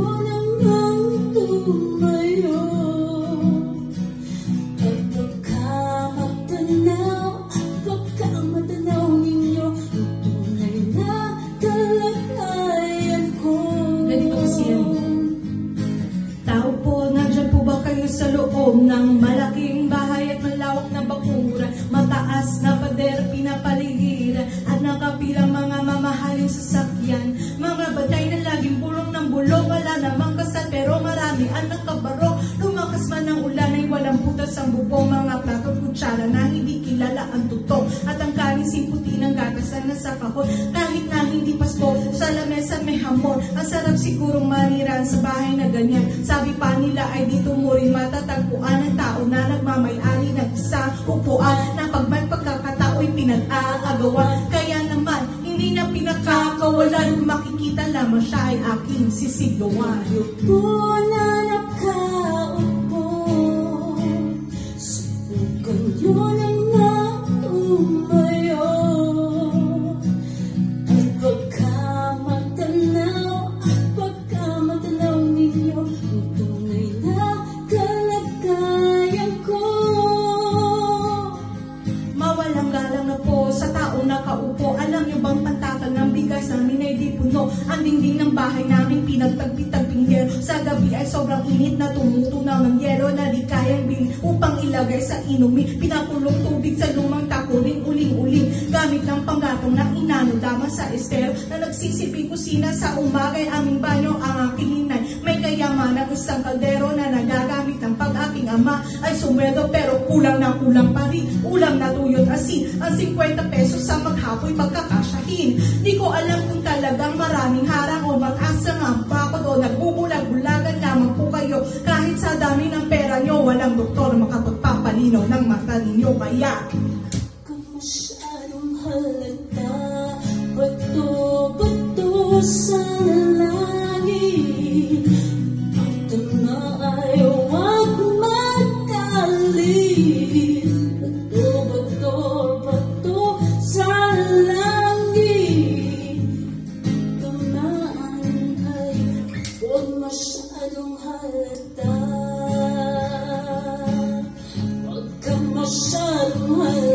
nang ang tumayo at pagkamatanaw ninyo ang tunay na kalagayan ko. Ganito kasi yan. Tao po, nandyan po ba kayo sa loob ng malaking bahay at malawak na bakuran, mataas na pader, pinapaligiran at nakapilang mga mamahaling sasakyan, mga batay na laging bulong ng bulong, wala namang kasal pero marami ang nakabarok, lumakas man ang ulan ay walang putas ang bubong, mga plato kutsara na hindi kilala ang tutok at ang kanin simputi ng gatasan na sa kahon, kahit na hindi pasko sa lamesa may hamon, ang sarap sigurong maniraan sa bahay na ganyan. Sabi pa nila ay dito mo rin matatagpuan ang tao na nagmamay-ari ng isang upuan na pag may pagkakatao'y pinag-aagawan. Kaya naman, hindi na pinakakawalan, makikita lamang siya ay aking sisigawan. Yuko na nakaupo, subukan nyo na nga tumayo at pagkamatanaw ninyo ang tunay na kalagayan ko. Mawalang galang na po sa taong nakaupo. Alam niyo bang pantakal ng bigas namin ay di puno? Ang dingding ng bahay namin pinagtagpi-tagping yelo. Sa gabi ay sobrang init na tumutunaw ng yelo na di kayang bilhin upang ilagay sa inumin. Pinakulong tubig sa lumang takuling uling-uling gamit ng panggatong na inano lamang sa estero na nagsisiping kusina sa umagay aming banyo ang aking inay. May kayamanan isang kaldero na nagagamit ng pag-aking ama ay sumweldo pero kulang na kulang pa rin. Ulam na tuyot asin ang 50 pesos sa maghapoy pagkakasyahin. Di ko alam kung talagang maraming harang o mag-asang ang bakod o nagbubulag-bulagan lamang po kayo. Kahit sa dami ng pera nyo, walang doktor makapagpapalinaw ng mata ninyo. Kaya Kung masyadong halata, bato-bato sa langit, ito na ay huwag magalit. Bato-bato sa langit, ito na ay huwag masyadong halata. Huwag ka masyadong halata.